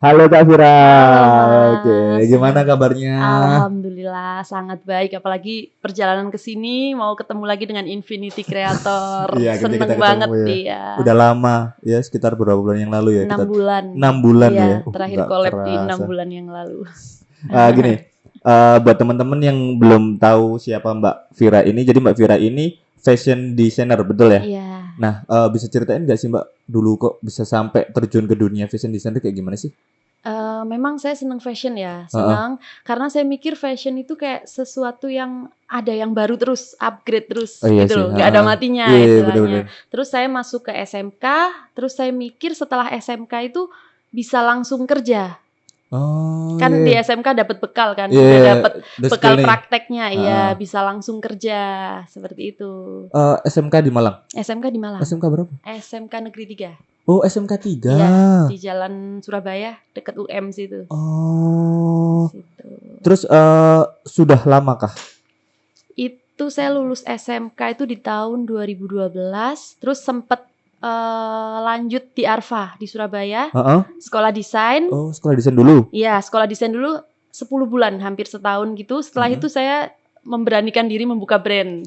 Halo Kak Vira. Halo Oke, Mas, gimana kabarnya? alhamdulillah sangat baik. Apalagi perjalanan ke sini mau ketemu lagi dengan Infinity Creator. Iya, akhirnya kita Seneng ketemu banget ya. iya. Udah lama ya, sekitar beberapa bulan yang lalu ya 6 kita. bulan. 6 bulan ya. Iya, terakhir Nggak collab di 6 kerasa. bulan yang lalu. Gini, buat teman-teman yang belum tahu siapa Mbak Vira ini, jadi Mbak Vira ini fashion designer, betul ya? Iya. Nah, bisa ceritain nggak sih Mbak, dulu kok bisa sampai terjun ke dunia fashion designer kayak gimana sih? Memang saya senang fashion ya, Heeh. senang karena saya mikir fashion itu kayak sesuatu yang ada yang baru terus, upgrade Oh terus iya gitu sih, loh, nggak ada heeh. matinya Iya, iya, bener-bener. istilahnya. Terus saya masuk ke SMK, terus saya mikir setelah SMK itu bisa langsung kerja. Oh Kan di iya, SMK dapat bekal kan, iya, udah iya, dapat udah skill bekal nih. prakteknya, iya Heeh. bisa langsung kerja, seperti itu. SMK di Malang. SMK di Malang, SMK berapa? SMK Negeri 3. Oh, SMK 3. Iya, di Jalan Surabaya, deket UM situ, Oh. situ. Terus sudah lama kah? Itu saya lulus SMK itu di tahun 2012, terus sempet lanjut di Arfa di Surabaya, Heeh. sekolah desain. Oh, sekolah desain dulu. Iya, sekolah desain dulu 10 bulan, hampir setahun gitu. Setelah Mm-mm. itu saya memberanikan diri membuka brand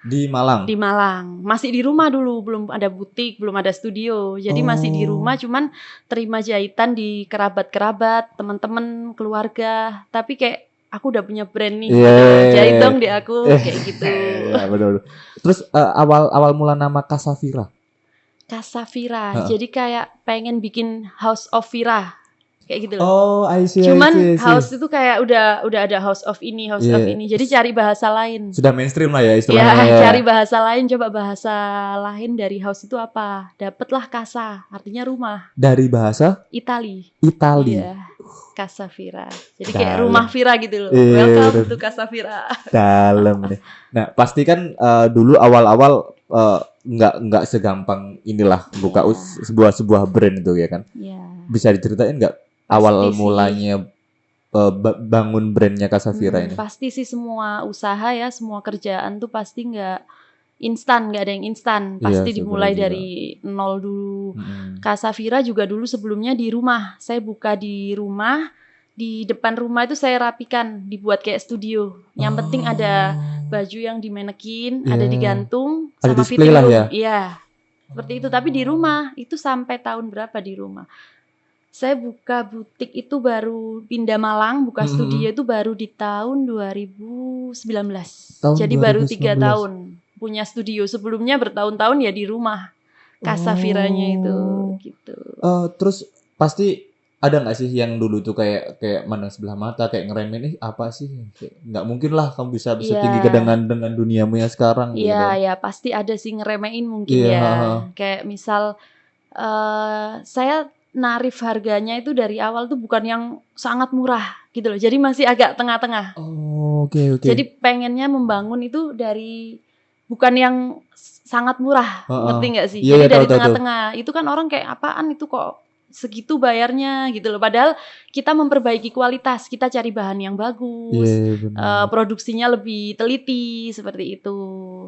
Di Malang. di Malang. Masih di rumah dulu, belum ada butik, belum ada studio. Jadi masih di rumah, cuman terima jahitan di kerabat-kerabat, teman-teman, keluarga. Tapi kayak aku udah punya brand nih, Iya. gitu loh. Jahit dong di aku, kayak gitu. Iya, betul. Terus awal mula nama Kasavira. Kasavira, Heeh. jadi kayak pengen bikin House of Vira, kayak gitu loh. Oh, I see, I Cuman see, I see. house itu kayak udah ada house of ini, house of Iya. ini. Jadi cari bahasa lain. Sudah mainstream lah ya Ya, istilahnya ya. cari bahasa lain, coba bahasa lain dari house itu apa? Dapatlah casa, artinya rumah. Dari bahasa Itali. Itali. Iya, Casa Vira. Jadi kayak Dalam. rumah Vira gitu loh. Iya, Welcome bener. to Casa Vira. Dalam nih. Nah, pasti kan dulu awal-awal nggak segampang inilah buka Iya. sebuah brand itu ya kan. Iya. Bisa diceritain nggak Pasti awal sih. mulanya bangun brandnya Kasavira ini? Pasti sih semua usaha ya, semua kerjaan tuh pasti nggak instan, nggak ada yang instan. Iya, Pasti sebenarnya dimulai juga. dari nol dulu. Mm-mm. Kasavira juga dulu sebelumnya di rumah. Saya buka di rumah, di depan rumah itu saya rapikan, dibuat kayak studio. Yang penting ada baju yang dimanekin, ada Iya. digantung, Ada sama display fitting lah room. ya? Iya, seperti itu. Tapi di rumah, itu sampai tahun berapa di rumah? Saya buka butik itu baru pindah Malang, buka Mm-mm. studio itu baru di tahun 2019. Tahun Jadi baru 3 2019. tahun punya studio. Sebelumnya bertahun-tahun ya di rumah. Kasaviranya itu gitu. Terus pasti ada nggak sih yang dulu tuh kayak mandang sebelah mata, kayak ngeremehin apa sih? Kayak, nggak mungkin lah kamu bisa Iya. tinggi dengan duniamu yang sekarang gitu. Iya, ya pasti ada sih ngeremehin mungkin Iya, ya. ha-ha. Kayak misal saya narif harganya itu dari awal tuh bukan yang sangat murah gitu loh. Jadi masih agak tengah-tengah. Oh, oke. Jadi pengennya membangun itu dari bukan yang sangat murah, Ha-ha. ngerti nggak sih? Iya, Jadi iya, dari tahu. tengah-tengah. Itu kan orang kayak apaan itu kok segitu bayarnya gitu loh. Padahal kita memperbaiki kualitas, kita cari bahan yang bagus, Iya, benar. produksinya lebih teliti seperti itu.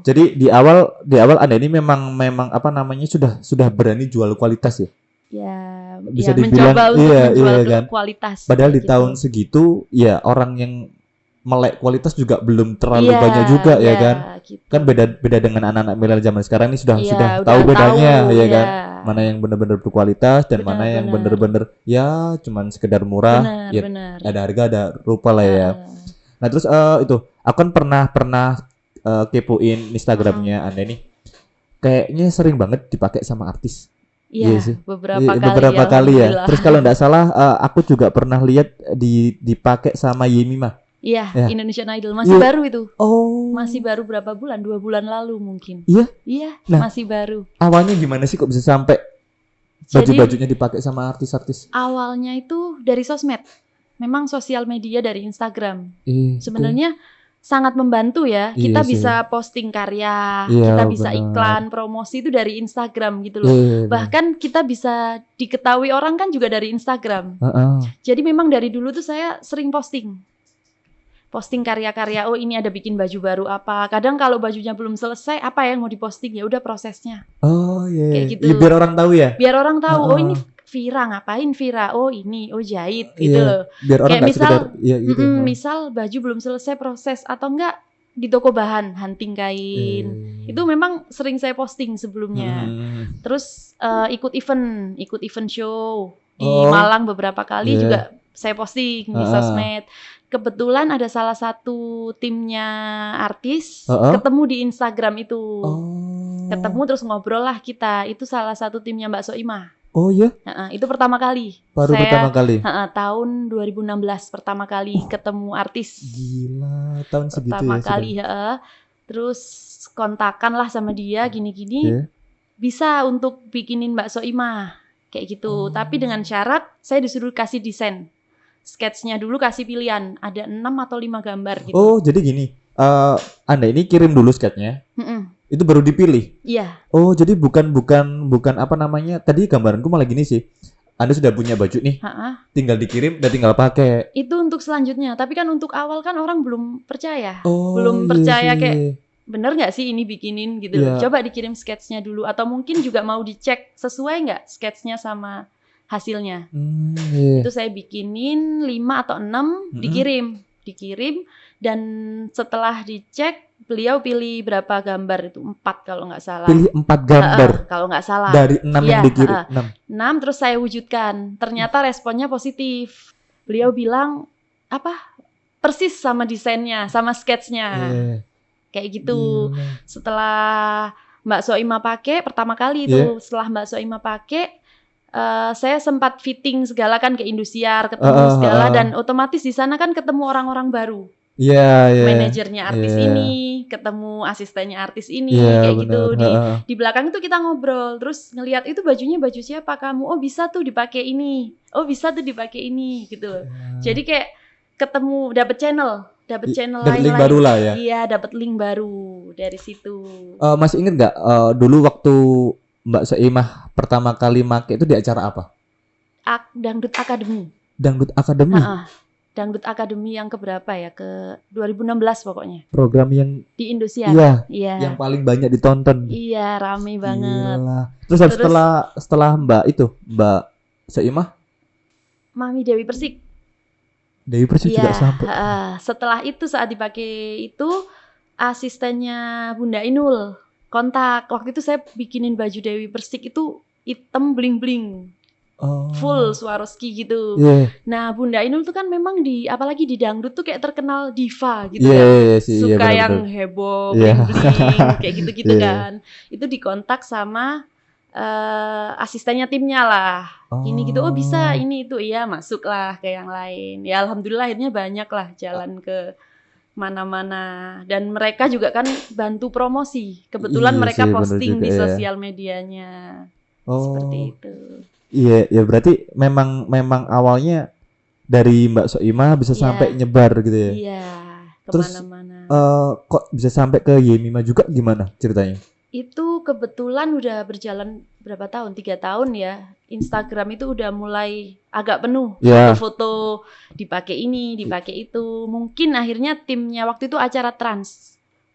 Jadi di awal Anda ini memang apa namanya sudah berani jual kualitas ya? Ya, Bisa ya dibilang mencoba untuk iya, menjual iya kan? kualitas. Padahal di kayak tahun gitu. segitu ya orang yang melek kualitas juga belum terlalu Iya, banyak juga ya iya, kan? gitu. Kan beda dengan anak-anak milenial zaman sekarang ini sudah Iya, tahu udah bedanya tahu, ya kan? ya. Mana yang benar-benar berkualitas dan mana yang Benar. benar-benar ya cuman sekedar murah, Benar, ya benar. ada harga ada rupa lah ya. Nah, terus itu aku kan pernah kepoin Instagramnya Anda nih. Kayaknya sering banget dipakai sama artis. Iya, sih. beberapa kali ya. alhamdulillah. Terus kalau nggak salah aku juga pernah lihat dipakai sama Yemima. Iya, Ya. Indonesian Idol masih Iya. baru itu. Oh. Masih baru berapa bulan? 2 bulan lalu mungkin. Iya? Iya, Nah. masih baru. Awalnya gimana sih kok bisa sampai Jadi baju-bajunya dipakai sama artis-artis? awalnya itu dari sosmed. Memang sosial media dari Instagram. Oke. Sebenarnya sangat membantu ya. Iya Kita sih. bisa posting karya, Iya, kita bisa benar. iklan, promosi itu dari Instagram gitu loh. Iya. Bahkan kita bisa diketahui orang kan juga dari Instagram. Heeh. Jadi memang dari dulu tuh saya sering posting karya-karya. Oh, ini ada bikin baju baru apa. Kadang kalau bajunya belum selesai, apa yang mau diposting, ya udah prosesnya. Oh iya. Kayak gitu. Ya, biar orang tahu ya. Biar orang tahu, oh ini Vira ngapain Vira? Oh ini, oh jahit gitu Iya, loh. biar orang Kayak nggak misal, sekedar iya gitu. misal baju belum selesai proses atau enggak di toko bahan hunting kain. Itu memang sering saya posting sebelumnya. Terus ikut event show di Oh, Malang beberapa kali iya. juga saya posting di sosmed. Kebetulan ada salah satu timnya artis ketemu di Instagram itu. Ketemu Oh. terus ngobrol lah kita. Itu salah satu timnya Mbak Soimah. Oh iya, Itu pertama kali. baru pertama kali. Tahun 2016 pertama kali ketemu artis. Gila, tahun segitu Pertama ya kali, terus kontakan lah sama dia gini-gini. Yeah. Bisa untuk bikinin Mbak Soimah kayak gitu. Tapi dengan syarat saya disuruh kasih desain. Sketsnya dulu kasih pilihan, ada 6 atau 5 gambar gitu. Oh, jadi gini. Anda ini kirim dulu sketsnya. Itu baru dipilih. Iya. Oh, jadi bukan apa namanya? Tadi gambaranku malah gini sih. Anda sudah punya baju nih. Tinggal dikirim dan tinggal pakai. Itu untuk selanjutnya. Tapi kan untuk awal kan orang belum percaya. Oh, belum percaya iya. kayak bener nggak sih ini bikinin gitu. Coba dikirim sketsnya dulu. Atau mungkin juga mau dicek sesuai nggak sketsnya sama hasilnya. Itu saya bikinin 5 atau 6 dikirim dan setelah dicek beliau pilih berapa gambar itu 4 kalau nggak salah. Pilih 4 gambar. Kalau nggak salah. Dari 6 yang dikirim. 6 terus saya wujudkan. Ternyata responnya positif. Beliau bilang persis sama desainnya, sama sketsnya. Kayak gitu. Setelah Mbak Soimah pakai pertama kali itu, setelah Mbak Soimah pakai saya sempat fitting segala kan ke Indosiar, ketemu segala dan otomatis di sana kan ketemu orang-orang baru. Manajernya artis ini, ketemu asistennya artis ini, kayak gitu. Di belakang itu kita ngobrol, terus ngelihat itu bajunya baju siapa kamu? Oh bisa tuh dipakai ini, oh bisa tuh dipakai ini, gitu. Jadi kayak ketemu, dapet channel lain. Link baru lah ya. Iya, dapet link baru dari situ. Masih inget nggak dulu waktu Mbak Soimah pertama kali make itu di acara apa? Dangdut Academy. Dangdut Academy. Dangdut Academy yang keberapa ya? Ke 2016 pokoknya. Program yang di Indosiar. Iya. Yang paling banyak ditonton. Iya, rame banget. Gila. Terus setelah Mbak Soimah, Mami Dewi Persik. Dewi Persik juga sampai. Setelah itu saat dipakai itu asistennya Bunda Inul kontak. Waktu itu saya bikinin baju Dewi Persik itu hitam bling-bling. Full Swarovski gitu. Nah Bunda Inul tuh kan memang apalagi di dangdut tuh kayak terkenal diva gitu suka yang heboh, bling-bling kayak gitu-gitu kan. Itu dikontak sama asistennya timnya lah. Ini gitu, oh bisa ini itu, iya masuklah ke yang lain. Ya alhamdulillah akhirnya banyak lah jalan ke mana-mana dan mereka juga kan bantu promosi. Kebetulan mereka posting di sosial medianya. Seperti itu. Iya, ya berarti memang awalnya dari Mbak Soimah bisa sampai nyebar gitu ya. Iya, kemana-mana. Terus kok bisa sampai ke Yemima juga gimana ceritanya? Itu kebetulan udah berjalan berapa tahun? 3 tahun ya. Instagram itu udah mulai agak penuh. Foto-foto dipakai ini, dipakai itu. Mungkin akhirnya timnya waktu itu acara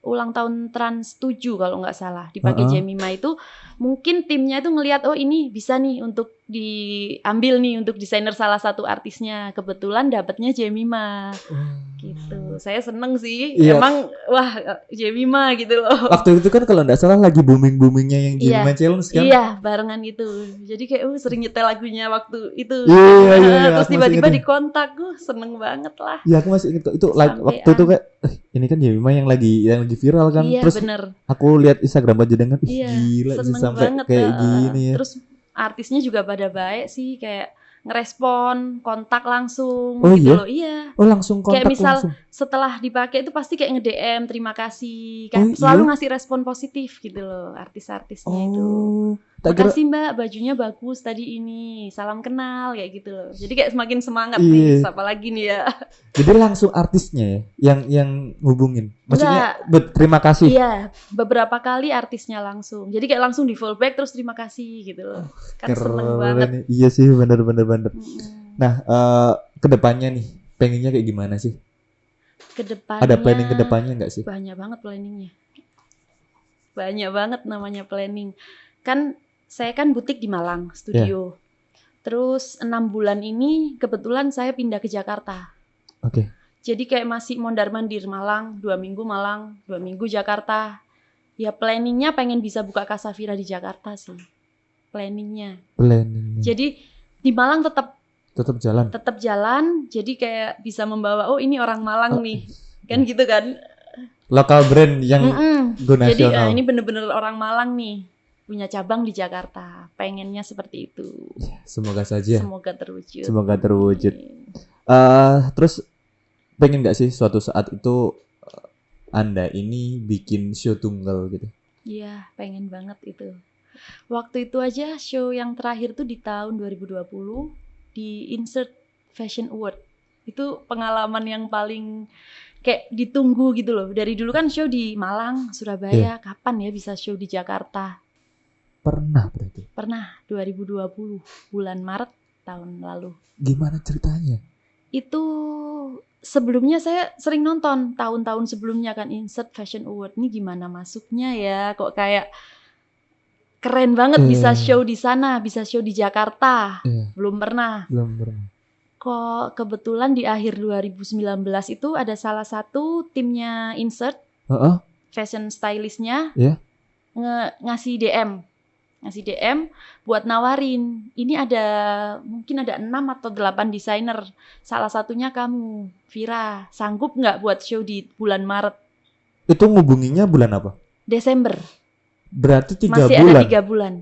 ulang tahun Trans 7 kalau nggak salah dipakai Jemima itu, mungkin timnya itu ngelihat oh ini bisa nih untuk diambil nih untuk desainer salah satu artisnya, kebetulan dapatnya Jemima gitu. Saya seneng sih, emang wah Jemima gitu loh. Waktu itu kan kalau nggak salah lagi boomingnya yang Jemima Challenge kan? Iya, barengan itu. Jadi kayak sering nyetel lagunya waktu itu. Terus tiba-tiba dikontak, seneng banget lah. Iya, aku masih ingat itu waktu itu kayak ini kan Jemima yang lagi viral kan. Iya, terus bener. Aku lihat Instagram aja dengan gila bisa sampai banget, kayak gini ya. Terus artisnya juga pada baik sih, kayak ngerespon, kontak langsung gitu loh. Iya. Oh, langsung kontak kayak misal langsung. Setelah dipakai itu pasti kayak nge-DM terima kasih. Kayak selalu ngasih respon positif gitu loh artis-artisnya itu. Makasih Mbak, bajunya bagus tadi ini. Salam kenal kayak gitu loh. Jadi kayak semakin semangat nih, siapa lagi nih ya. Jadi langsung artisnya ya yang hubungin. Maksudnya terima kasih. Iya, beberapa kali artisnya langsung. Jadi kayak langsung di fallback terus terima kasih gitu loh. Kan seneng banget. Iya sih, bener. Nah, kedepannya nih pengennya kayak gimana sih? Kedepannya ada planning kedepannya nggak sih? Banyak banget planningnya. Banyak banget namanya planning. Kan saya kan butik di Malang, studio. Terus 6 bulan ini kebetulan saya pindah ke Jakarta. Oke. Jadi kayak masih mondar-mandir Malang, 2 minggu Malang, 2 minggu Jakarta. Ya planningnya pengen bisa buka Kasavira di Jakarta sih. Planningnya. Planning Jadi di Malang tetap tetap jalan. jadi kayak bisa membawa, oh ini orang Oh, Malang nih. Kan gitu kan. lokal brand yang go Jadi nasional. ini bener-bener orang Malang nih. Punya cabang di Jakarta. Pengennya seperti itu. Semoga saja. Semoga terwujud. Semoga terwujud. Amin. Terus pengen nggak sih suatu saat itu Anda ini bikin show tunggal gitu? Iya, pengen banget itu. Waktu itu aja show yang terakhir tuh di tahun 2020 di Insert Fashion Award. Itu pengalaman yang paling kayak ditunggu gitu loh. Dari dulu kan show di Malang, Surabaya, kapan ya bisa show di Jakarta? Pernah berarti. Pernah 2020 bulan Maret tahun lalu. Gimana ceritanya? Itu sebelumnya saya sering nonton tahun-tahun sebelumnya kan Insert Fashion Award. Ini gimana masuknya ya? Kok kayak keren banget bisa show di sana, bisa show di Jakarta. Belum pernah. Kok kebetulan di akhir 2019 itu ada salah satu timnya Insert, fashion stylistnya, ngasih DM buat nawarin. Ini mungkin ada 6 atau 8 desainer. Salah satunya kamu, Vira. Sanggup nggak buat show di bulan Maret? Itu ngubunginya bulan apa? Desember. Berarti 3 Masih bulan. Ada 3 bulan.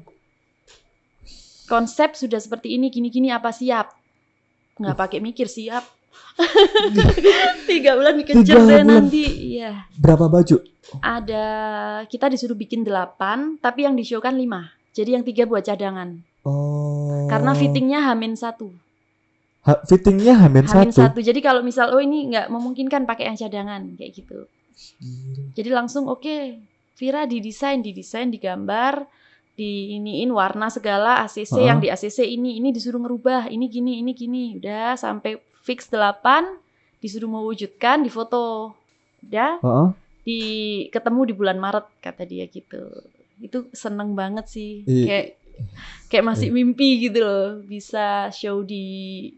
Konsep sudah seperti ini, gini-gini apa siap? Nggak pakai mikir, siap. 3 bulan dikejar deh nanti. Iya. Berapa baju? Kita disuruh bikin 8, tapi yang di show kan 5. Jadi yang 3 buat cadangan. Oh. Karena fittingnya H-1. Fittingnya H-1. Jadi kalau misal ini nggak memungkinkan pakai yang cadangan kayak gitu. Jadi langsung oke, Vira didesain, digambar, diiniin warna segala, ACC yang di ACC ini disuruh ngerubah, ini gini. Udah sampai fix 8, disuruh mewujudkan, difoto. Udah. Ketemu di bulan Maret kata dia gitu. Itu seneng banget sih. Kayak masih mimpi gitu loh, bisa show di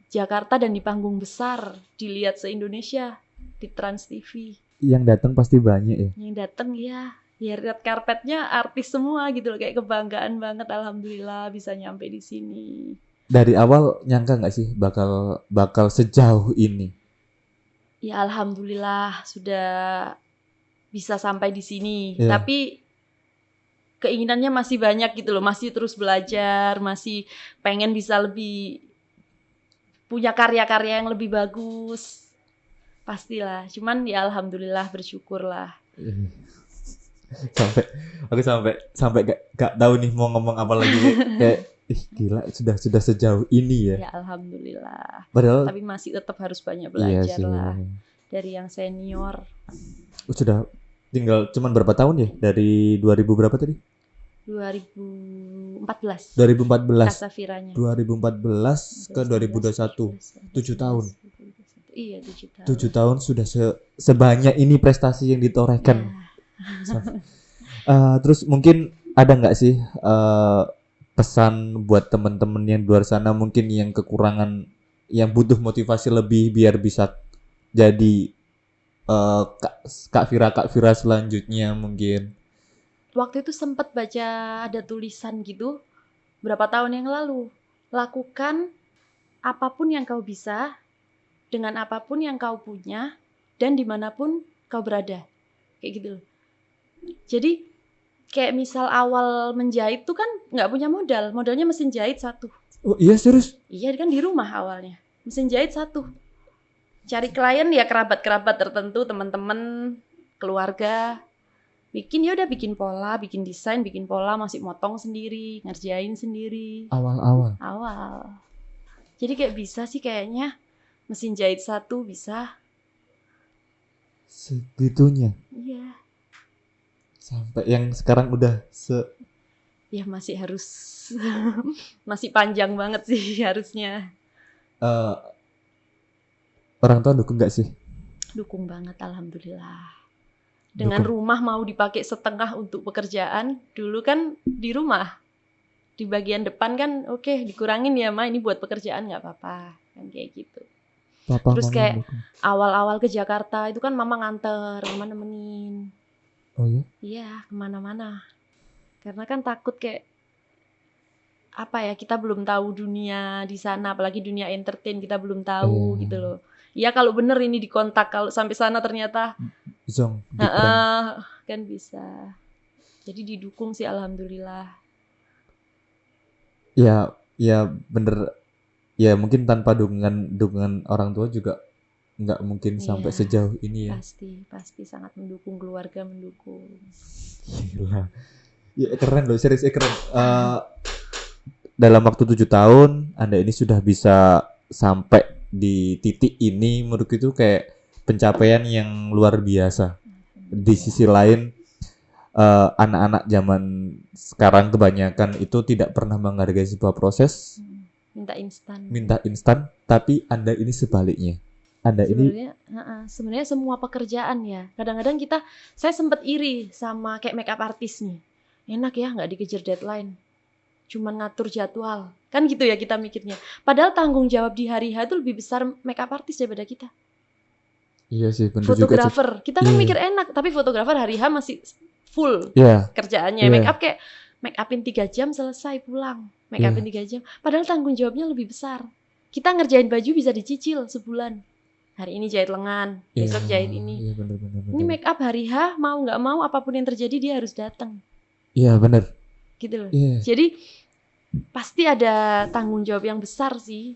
Jakarta dan di panggung besar, dilihat se-Indonesia di Trans TV. Yang datang pasti banyak ya. Yang datang ya red carpetnya artis semua gitu loh, kayak kebanggaan banget, alhamdulillah bisa nyampe di sini. Dari awal nyangka nggak sih bakal sejauh ini? Ya alhamdulillah sudah bisa sampai di sini. Tapi keinginannya masih banyak gitu loh, masih terus belajar, masih pengen bisa lebih punya karya-karya yang lebih bagus. Pastilah, cuman ya alhamdulillah bersyukurlah. sampai gak tahu nih mau ngomong apa lagi. Kayak gila sudah sejauh ini ya. Ya alhamdulillah. Padahal tapi masih tetap harus banyak belajar lah. Dari yang senior. Sudah tinggal cuman berapa tahun ya? Dari 2000 berapa tadi? 2014. Kasaviranya. 2014 ke 2021. 7 tahun. Iya, 7 tahun. 7 tahun sudah sebanyak ini prestasi yang ditorehkan. Terus mungkin ada nggak sih pesan buat teman-teman yang di luar sana mungkin yang kekurangan, yang butuh motivasi lebih biar bisa jadi Kak Vira selanjutnya mungkin? Waktu itu sempat baca ada tulisan gitu berapa tahun yang lalu. Lakukan apapun yang kau bisa dengan apapun yang kau punya dan dimanapun kau berada. Kayak gitu. Jadi kayak misal awal menjahit tuh kan nggak punya modal. Modalnya mesin jahit 1. Oh iya serius? Iya kan di rumah awalnya. Mesin jahit 1. Cari klien ya kerabat-kerabat tertentu, teman-teman, keluarga. Bikin pola, bikin desain, bikin pola, masih motong sendiri, ngerjain sendiri. Awal. Jadi kayak bisa sih kayaknya mesin jahit 1 bisa. Segitunya? Iya. Sampai yang sekarang udah ya masih harus masih panjang banget sih harusnya. Orang tua dukung gak sih? Dukung banget alhamdulillah. Dengan rumah mau dipakai setengah untuk pekerjaan, dulu kan di rumah Di bagian depan kan oke dikurangin ya Ma, ini buat pekerjaan nggak apa-apa kan kayak gitu. Papa Terus mama kayak mendukung. awal-awal ke Jakarta itu kan mama nganter, mama nemenin. Oh ya? Iya kemana-mana. Karena kan takut kayak apa ya, kita belum tahu dunia di sana, apalagi dunia entertain kita belum tahu gitu loh. Ya kalau bener ini dikontak, kalau sampai sana ternyata Zong di prank. kan bisa. Jadi didukung sih alhamdulillah. Ya, ya bener. Ya mungkin tanpa dukungan orang tua juga nggak mungkin sampai Iya, sejauh ini ya. pasti sangat mendukung, keluarga mendukung. Gila. Ya keren loh, serius keren. Dalam waktu 7 tahun, Anda ini sudah bisa sampai di titik ini, menurutku itu kayak pencapaian yang luar biasa. Di sisi lain, anak-anak zaman sekarang kebanyakan itu tidak pernah menghargai sebuah proses, Minta instan. tapi Anda ini sebaliknya. Anda ini Sebenarnya semua pekerjaan ya. Kadang-kadang saya sempat iri sama kayak makeup artist nih. Enak ya nggak dikejar deadline. Cuman ngatur jadwal. Kan gitu ya kita mikirnya. Padahal tanggung jawab di hari H itu lebih besar makeup artist daripada kita. iya sih bener juga sih. Fotografer. Kita kan Iya. mikir enak, tapi fotografer hari H masih full Iya, kerjaannya. Iya. Make up kayak make upin 3 jam selesai pulang. Make upin 3 jam. Padahal tanggung jawabnya lebih besar. Kita ngerjain baju bisa dicicil sebulan. Hari ini jahit lengan, besok jahit ini. Iya bener. Ini make up hari H, mau nggak mau apapun yang terjadi dia harus datang. Iya bener. Gitu loh. Iya. Jadi pasti ada tanggung jawab yang besar sih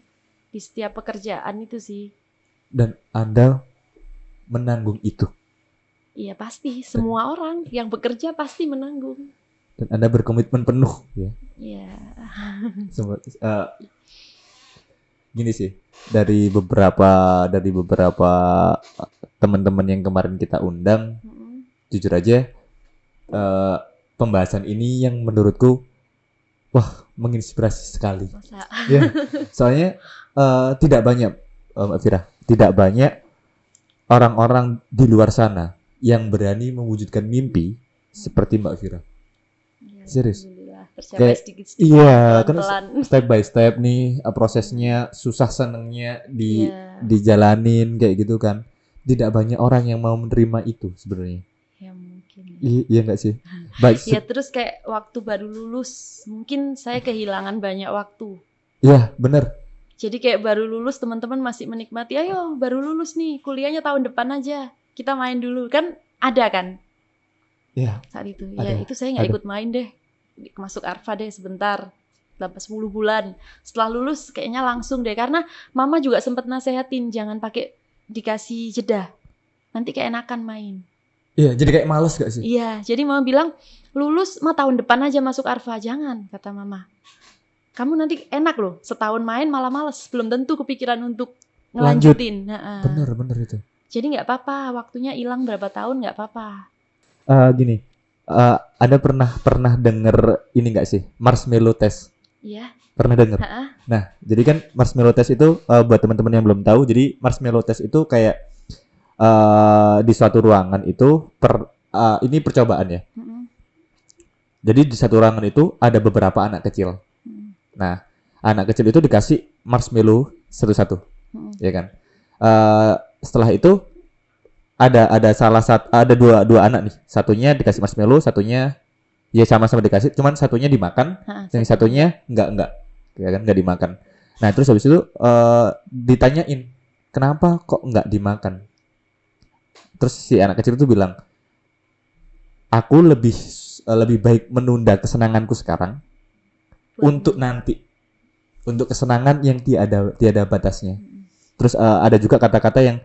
di setiap pekerjaan itu sih. Dan Anda menanggung itu. Iya pasti, semua orang yang bekerja pasti menanggung. Dan Anda berkomitmen penuh ya. Iya. Gini sih, dari beberapa teman-teman yang kemarin kita undang, jujur aja pembahasan ini yang menurutku menginspirasi sekali. Masa? Ya, soalnya tidak banyak Mbak Fira, tidak banyak orang-orang di luar sana yang berani mewujudkan mimpi seperti Mbak Fira. Ya, Serius. alhamdulillah, tercapai Kayak- sedikit-sedikit, Iya, kan pelan-pelan. step by step nih prosesnya, susah senengnya Iya. dijalanin kayak gitu kan. Tidak banyak orang yang mau menerima itu sebenarnya. Ya mungkin. Iya nggak sih? Baik, Ya terus kayak waktu baru lulus, mungkin saya kehilangan banyak waktu. iya bener. Jadi kayak baru lulus teman-teman masih menikmati, ayo baru lulus nih, kuliahnya tahun depan aja, kita main dulu. Kan ada kan Iya. saat itu. Ada, Ya itu saya nggak ada. ikut main deh, masuk Arfa deh sebentar, dapat 10 bulan. Setelah lulus kayaknya langsung deh, karena mama juga sempat nasehatin jangan pakai dikasih jeda, nanti keenakan main. Iya, jadi kayak males gak sih? Iya, jadi mama bilang lulus mah tahun depan aja masuk Arfa, jangan, kata mama. Kamu nanti enak loh, setahun main malah males, belum tentu kepikiran untuk ngelanjutin. Bener itu. Jadi nggak apa-apa, waktunya hilang berapa tahun nggak apa-apa. Gini, Anda pernah denger ini nggak sih? Marshmallow test. Iya. Pernah denger? Nah, jadi kan marshmallow test itu buat teman-teman yang belum tahu, jadi marshmallow test itu kayak di suatu ruangan itu ini percobaan ya. Jadi di satu ruangan itu ada beberapa anak kecil. Nah, anak kecil itu dikasih marshmallow satu-satu, ya kan? Setelah itu ada dua anak nih. Satunya dikasih marshmallow, satunya ya sama-sama dikasih, cuman satunya dimakan, yang satunya enggak, ya kan? Enggak dimakan. Nah, terus habis itu ditanyain, kenapa kok enggak dimakan? Terus si anak kecil itu bilang, aku lebih baik menunda kesenanganku sekarang untuk nanti, untuk kesenangan yang tiada batasnya. Terus ada juga kata-kata yang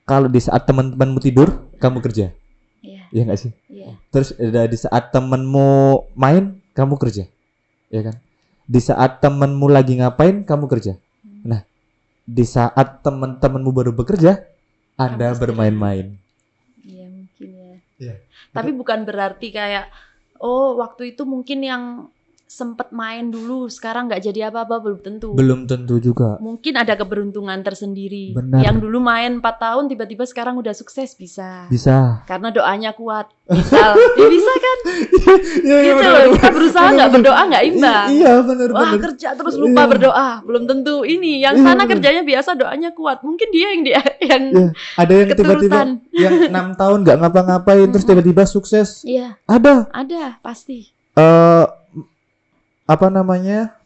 kalau di saat teman-temanmu tidur kamu kerja, iya nggak sih? Iya. Terus di saat temanmu main kamu kerja, ya kan? Di saat temanmu lagi ngapain kamu kerja. Nah, di saat teman-temanmu baru bekerja, Anda bermain-main. Iya mungkin ya. Iya. Tapi bukan berarti kayak waktu itu mungkin yang sempet main dulu, sekarang nggak jadi apa-apa, belum tentu. Belum tentu juga. Mungkin ada keberuntungan tersendiri. Benar. Yang dulu main 4 tahun tiba-tiba sekarang udah sukses, bisa. Karena doanya kuat. Misal, bisa kan? Gitu loh, kita berusaha nggak berdoa nggak imbang. Iya benar. Wah, kerja terus lupa berdoa, belum tentu ini. Yang sana kerjanya biasa, doanya kuat. Mungkin dia yang ada yang tiba-tiba yang 6 tahun nggak ngapa-ngapain terus tiba-tiba sukses. Iya. Ada pasti. Apa namanya,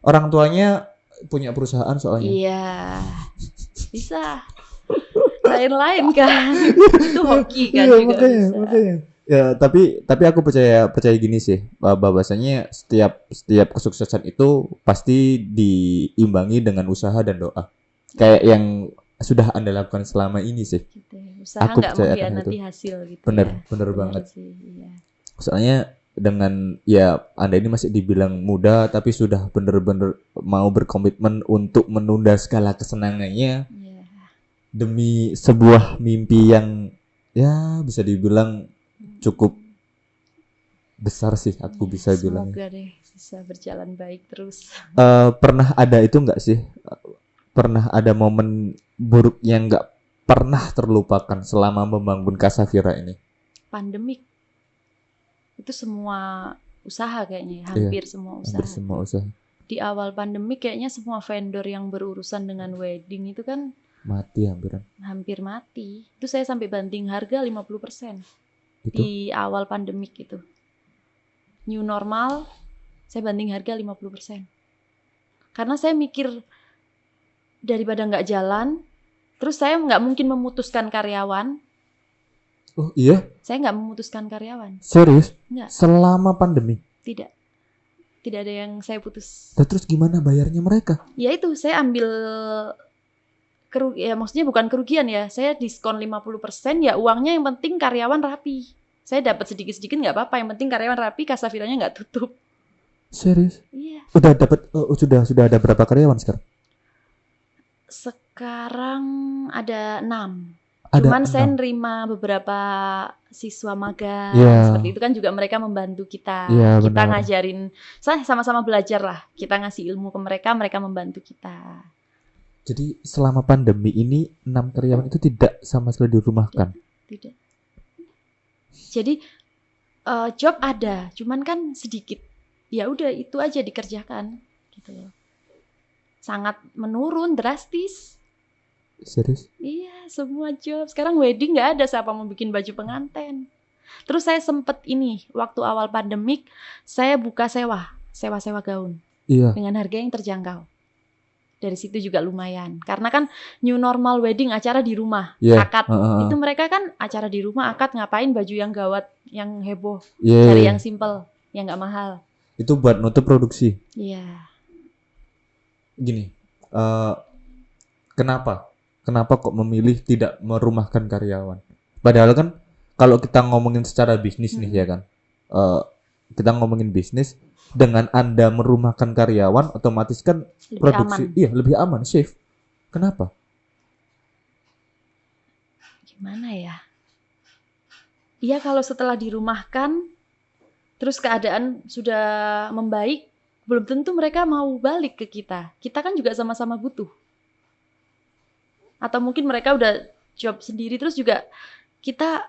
orang tuanya punya perusahaan soalnya. Iya, bisa. Lain-lain kan, itu hoki kan juga bisa. Makanya. Ya, tapi aku percaya gini sih, bahwasanya setiap kesuksesan itu pasti diimbangi dengan usaha dan doa. Kayak yang sudah Anda lakukan selama ini sih. Gitu. Usaha nggak mengkhianati hasil gitu. Bener banget. Sih, iya. Soalnya dengan Anda ini masih dibilang muda tapi sudah bener-bener mau berkomitmen untuk menunda segala kesenangannya demi sebuah mimpi yang bisa dibilang cukup besar sih, aku bisa bilang. Semoga deh bisa berjalan baik terus. Pernah ada itu enggak sih? Pernah ada momen buruk yang enggak pernah terlupakan selama membangun Kasavira ini? Pandemik. Itu semua usaha kayaknya, hampir semua usaha. Di awal pandemi kayaknya semua vendor yang berurusan dengan wedding itu kan mati hampir mati. Itu saya sampai banting harga 50% di awal pandemik itu. New normal, saya banting harga 50%. Karena saya mikir daripada nggak jalan, terus saya nggak mungkin memutuskan karyawan. Oh iya? Saya nggak memutuskan karyawan. Serius? Nggak. Selama pandemi? Tidak ada yang saya putus. Terus gimana bayarnya mereka? Ya itu, saya ambil maksudnya bukan kerugian ya. Saya diskon 50%, ya uangnya yang penting karyawan rapi. Saya dapat sedikit-sedikit nggak apa-apa, yang penting karyawan rapi, Kasaviranya nggak tutup. Serius? Iya. Udah dapat sudah ada berapa karyawan sekarang? Sekarang ada 6. Cuman saya nerima beberapa siswa magang, seperti itu kan juga mereka membantu kita. Kita ngajarin, saya sama-sama belajar lah. Kita ngasih ilmu ke mereka, mereka membantu kita. Jadi selama pandemi ini 6 karyawan itu tidak sama sekali dirumahkan? Tidak. Jadi job ada, cuman kan sedikit. Ya udah itu aja dikerjakan, gitu loh. Sangat menurun drastis. Serius? Iya, semua job. Sekarang wedding nggak ada, siapa mau bikin baju pengantin. Terus saya sempet waktu awal pandemik, saya buka sewa gaun. Iya. Dengan harga yang terjangkau. Dari situ juga lumayan. Karena kan new normal wedding, acara di rumah, akad. Itu mereka kan acara di rumah, akad, ngapain baju yang gawat, yang heboh. Cari yang simple, yang nggak mahal. Itu buat nutup produksi? Iya. Gini, kenapa kok memilih tidak merumahkan karyawan? Padahal kan kalau kita ngomongin secara bisnis nih ya kan, kita ngomongin bisnis, dengan Anda merumahkan karyawan otomatis kan lebih produksi aman. Lebih aman, safe. Kenapa? Gimana ya? Iya, kalau setelah dirumahkan terus keadaan sudah membaik, belum tentu mereka mau balik ke kita. Kita kan juga sama-sama butuh. Atau mungkin mereka udah job sendiri, terus juga kita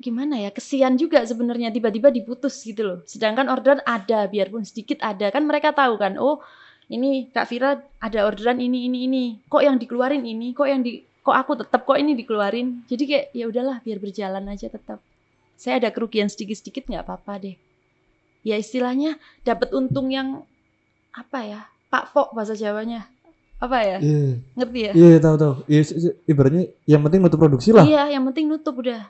gimana ya, kesian juga sebenarnya tiba-tiba diputus gitu loh. Sedangkan orderan ada, biarpun sedikit ada. Kan mereka tahu kan, oh ini Kak Vira ada orderan ini. Kok yang dikeluarin ini, kok aku tetap kok ini dikeluarin. Jadi kayak ya udahlah, biar berjalan aja tetap. Saya ada kerugian sedikit-sedikit nggak apa-apa deh. Ya istilahnya dapat untung yang apa ya, Pak bahasa Jawanya. Apa ya? Ngerti ya? Iya, tahu. Ibaratnya yang penting nutup produksi lah. Iya, yang penting nutup udah.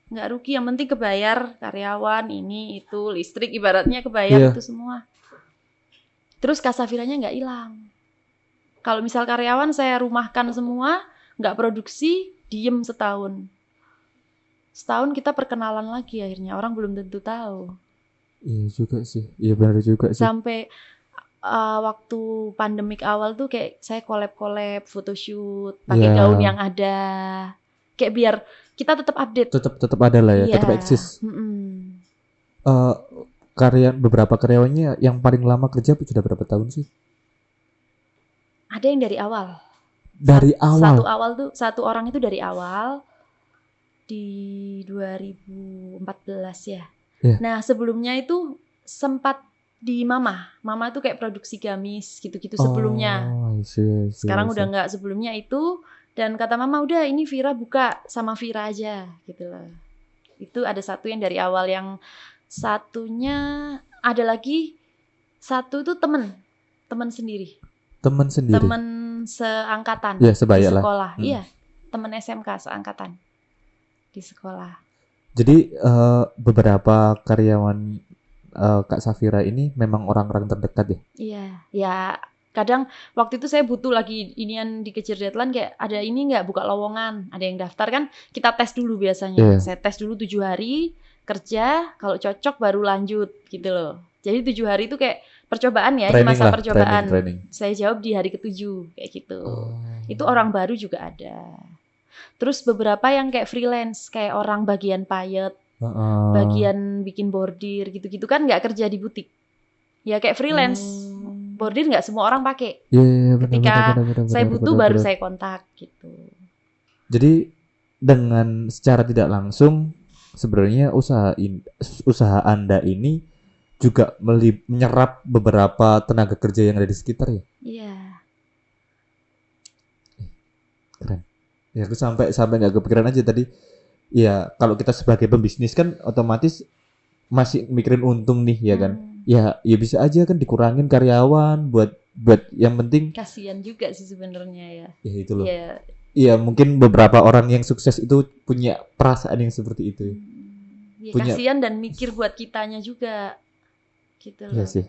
Nggak rugi, yang penting kebayar karyawan, ini, itu, listrik, ibaratnya kebayar itu semua. Terus Kasaviranya nggak hilang. Kalau misal karyawan saya rumahkan semua, nggak produksi, diem setahun. Setahun kita perkenalan lagi akhirnya, orang belum tentu tahu. Iya juga sih, iya benar juga sih. Sampai waktu pandemik awal tuh kayak saya collab photoshoot pakai gaun yang ada, kayak biar kita tetap update, tetap ada lah ya, tetap eksis. beberapa karyawannya yang paling lama kerja sudah berapa tahun sih? Ada yang dari awal. Dari awal. Satu orang itu dari awal di 2014 ya. Yeah. Nah, sebelumnya itu sempat di Mama tuh kayak produksi gamis gitu-gitu sebelumnya. I see. Sekarang udah enggak, sebelumnya itu. Dan kata Mama, udah ini Vira buka sama Vira aja gitu loh. Itu ada satu yang dari awal, yang satunya ada lagi satu itu teman sendiri. Teman seangkatan ya, sebaya di sekolah. Iya, teman SMK seangkatan di sekolah. Jadi beberapa karyawan Kak Safira ini memang orang-orang terdekat ya? Iya, ya kadang waktu itu saya butuh lagi inian dikejar deadline, kayak ada ini nggak buka lowongan, ada yang daftar kan, kita tes dulu biasanya. Saya tes dulu 7 hari kerja, kalau cocok baru lanjut gitu loh. Jadi 7 hari itu kayak percobaan ya, di masa percobaan. Training. Saya jawab di hari ke-7 kayak gitu. Itu orang baru juga ada. Terus beberapa yang kayak freelance, kayak orang bagian payet, bagian bikin bordir gitu-gitu kan, nggak kerja di butik. Ya kayak freelance. Bordir nggak semua orang pakai. Ketika saya butuh baru saya kontak gitu. Jadi dengan secara tidak langsung sebenarnya usaha Anda ini juga menyerap beberapa tenaga kerja yang ada di sekitar ya? Iya. Keren. Ya aku sampai nggak kepikiran aja tadi. Ya kalau kita sebagai pembisnis kan otomatis masih mikirin untung nih ya kan. Ya bisa aja kan dikurangin karyawan buat yang penting. Kasian juga sih sebenarnya ya. Ya itu loh. Iya mungkin beberapa orang yang sukses itu punya perasaan yang seperti itu. Kasian dan mikir buat kitanya juga. Gitu loh. Iya sih.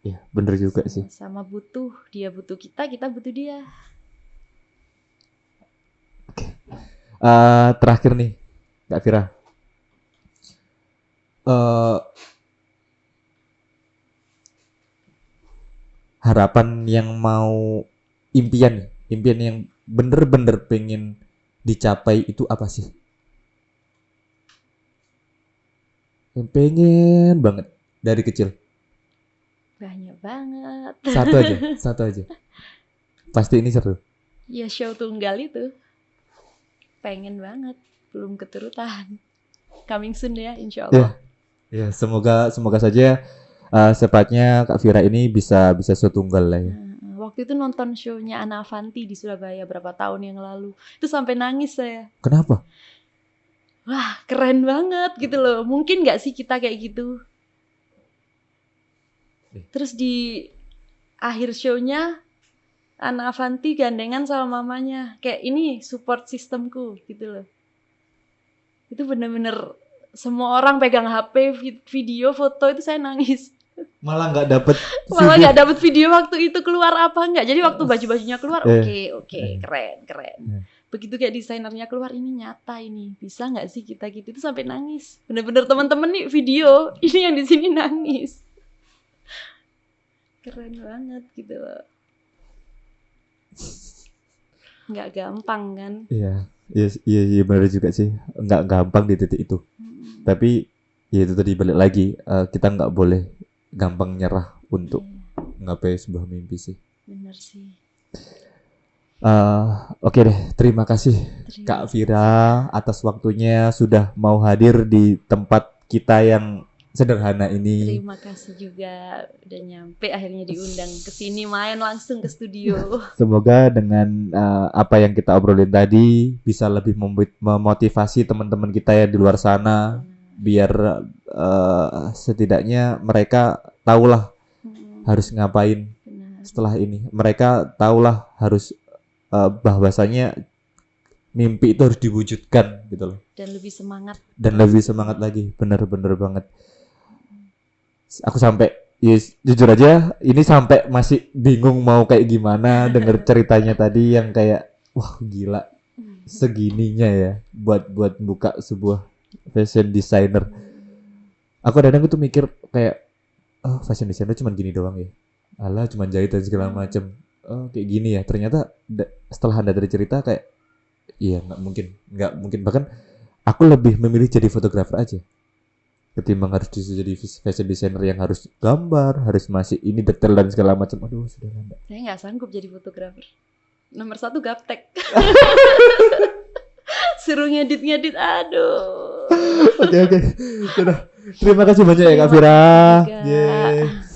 Ya bener juga sih. Sama butuh, dia butuh kita butuh dia. Oke. Terakhir nih Kak Vira. Harapan yang mau impian yang bener-bener pengen dicapai itu apa sih? Yang pengen banget dari kecil. Banyak banget. Satu aja. Pasti ini seru. Ya show tunggal itu. Pengen banget, belum keturutan. Coming soon ya, insya Allah. Ya, semoga saja secepatnya Kak Vira ini bisa show tunggal lah ya. Waktu itu nonton show-nya Ana Avanti di Surabaya berapa tahun yang lalu. Itu sampai nangis saya. Kenapa? Wah, keren banget gitu loh. Mungkin nggak sih kita kayak gitu? Terus di akhir show-nya Ana Avanti gandengan sama mamanya. Kayak ini support sistemku gitu loh. Itu bener-bener semua orang pegang HP, video, foto, itu saya nangis. Malah nggak dapet video waktu itu keluar apa enggak. Jadi waktu baju-bajunya keluar oke, keren. Begitu kayak desainernya keluar, ini nyata ini. Bisa nggak sih kita gitu? Itu sampai nangis. Bener-bener teman-teman nih video, ini yang di sini nangis. Keren banget gitu loh. Nggak gampang kan? Iya benar juga sih. Nggak gampang di titik itu. Tapi ya itu tadi balik lagi, kita nggak boleh gampang nyerah untuk ngapai sebuah mimpi sih. Benar sih. Oke deh, terima kasih Kak Vira atas waktunya sudah mau hadir di tempat kita yang sederhana ini. Terima kasih juga udah nyampe akhirnya diundang ke sini, main langsung ke studio. Semoga dengan apa yang kita obrolin tadi bisa lebih memotivasi teman-teman kita yang di luar sana, biar setidaknya mereka tahulah harus ngapain setelah ini. Mereka tahulah harus bahwasanya mimpi itu harus diwujudkan gitu loh. Dan lebih semangat lagi. Bener-bener banget. Aku sampai jujur aja ini sampai masih bingung mau kayak gimana denger ceritanya tadi yang kayak wah gila segininya ya buat buka sebuah fashion designer. Aku kadang tuh mikir kayak fashion designer cuma gini doang ya. Alah cuma jahit dan segala macem. Kayak gini ya. Ternyata setelah Anda dari cerita kayak iya nggak mungkin bahkan aku lebih memilih jadi fotografer aja. ketimbang harus jadi fashion designer yang harus gambar, harus masih ini detail dan segala macam. Aduh, sudah lama. Saya nggak sanggup jadi fotografer. Nomor 1 gaptek. Suruh ngedit, aduh. Oke. Sudah. Terima kasih banyak ya Kak Vira. Juga. Yeay.